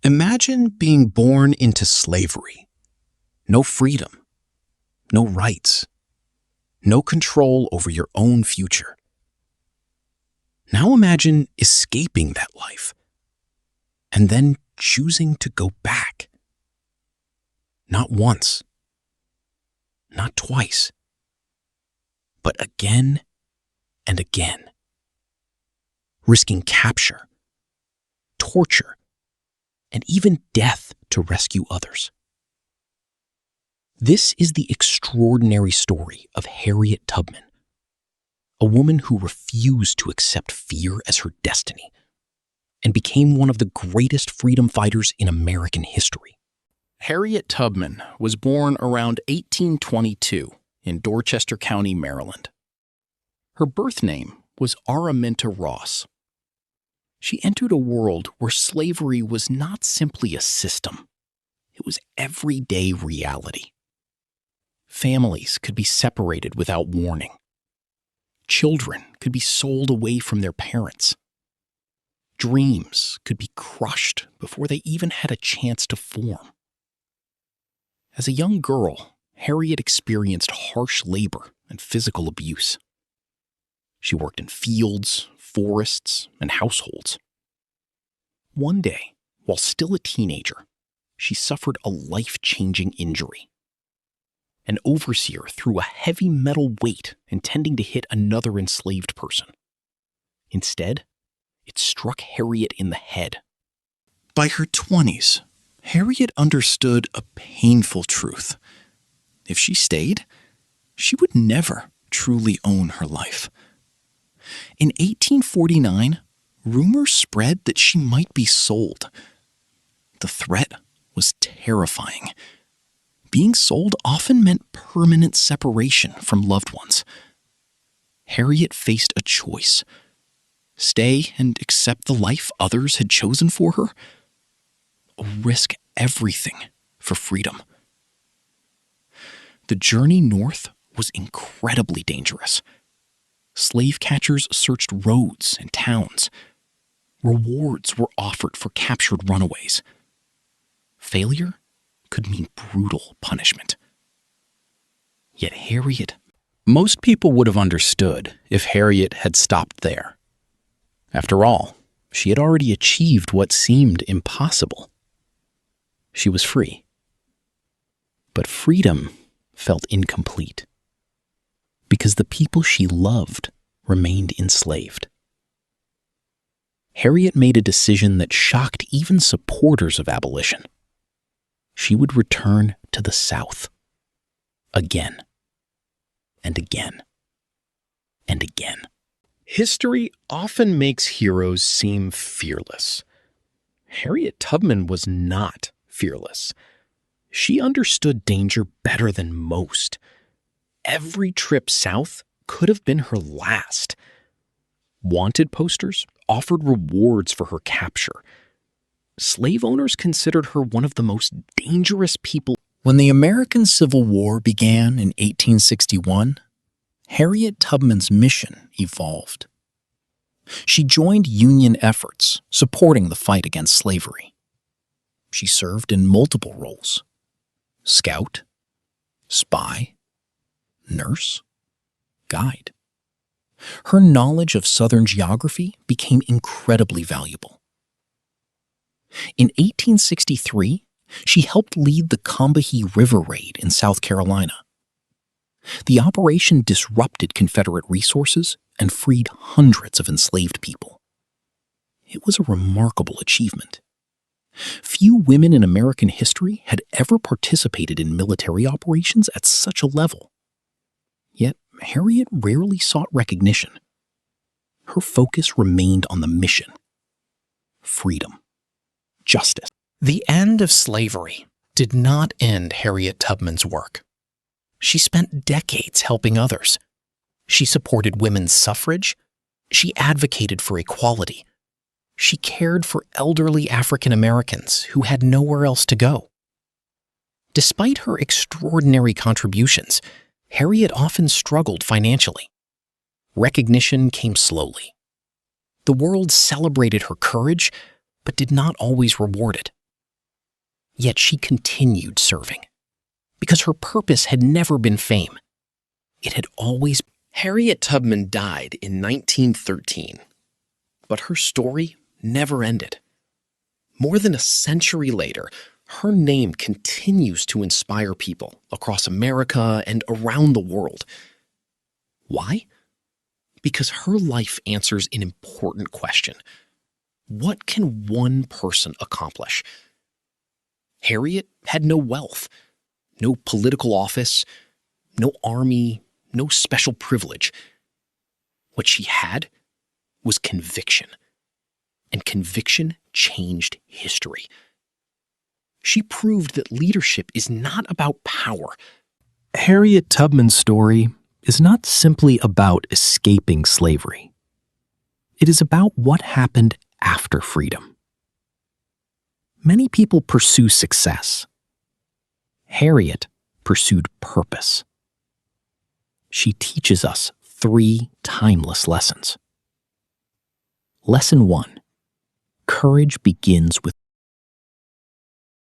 Imagine being born into slavery. No freedom, no rights, no control over your own future. Now imagine escaping that life and then choosing to go back. Not once, not twice, but again and again, risking capture, torture, and even death to rescue others. This is the extraordinary story of Harriet Tubman, a woman who refused to accept fear as her destiny and became one of the greatest freedom fighters in American history. Harriet Tubman was born around 1822 in Dorchester County, Maryland. Her birth name was Araminta Ross. She entered a world where slavery was not simply a system. It was everyday reality. Families could be separated without warning. Children could be sold away from their parents. Dreams could be crushed before they even had a chance to form. As a young girl, Harriet experienced harsh labor and physical abuse. She worked in fields, forests, and households. One day, while still a teenager, she suffered a life-changing injury. An overseer threw a heavy metal weight intending to hit another enslaved person. Instead, it struck Harriet in the head. By her 20s, Harriet understood a painful truth. If she stayed, she would never truly own her life. In 1849, rumors spread that she might be sold. The threat was terrifying. Being sold often meant permanent separation from loved ones. Harriet faced a choice: stay and accept the life others had chosen for her, or risk everything for freedom. The journey north was incredibly dangerous. Slave catchers searched roads and towns. Rewards were offered for captured runaways. Failure could mean brutal punishment. Yet most people would have understood if Harriet had stopped there. After all, she had already achieved what seemed impossible. She was free. But freedom felt incomplete, because the people she loved remained enslaved. Harriet made a decision that shocked even supporters of abolition. She would return to the South, again, and again, and again. History often makes heroes seem fearless. Harriet Tubman was not fearless. She understood danger better than most. Every trip south could have been her last. Wanted posters offered rewards for her capture. Slave owners considered her one of the most dangerous people. When the American Civil War began in 1861, Harriet Tubman's mission evolved. She joined Union efforts supporting the fight against slavery. She served in multiple roles: scout, spy, nurse, guide. Her knowledge of Southern geography became incredibly valuable. In 1863, she helped lead the Combahee River Raid in South Carolina. The operation disrupted Confederate resources and freed hundreds of enslaved people. It was a remarkable achievement. Few women in American history had ever participated in military operations at such a level. Yet Harriet rarely sought recognition. Her focus remained on the mission: freedom, justice. The end of slavery did not end Harriet Tubman's work. She spent decades helping others. She supported women's suffrage. She advocated for equality. She cared for elderly African Americans who had nowhere else to go. Despite her extraordinary contributions, Harriet often struggled financially. Recognition came slowly. The world celebrated her courage, but did not always reward it. Yet she continued serving, because her purpose had never been fame. It had always been. Harriet Tubman died in 1913, but her story never ended. More than a century later, her name continues to inspire people across America and around the world. Why? Because her life answers an important question. What can one person accomplish? Harriet had no wealth, no political office, no army, no special privilege. What she had was conviction, and conviction changed history. She proved that leadership is not about power. Harriet Tubman's story is not simply about escaping slavery. It is about what happened after freedom. Many people pursue success. Harriet pursued purpose. She teaches us 3 timeless lessons. Lesson 1: courage begins with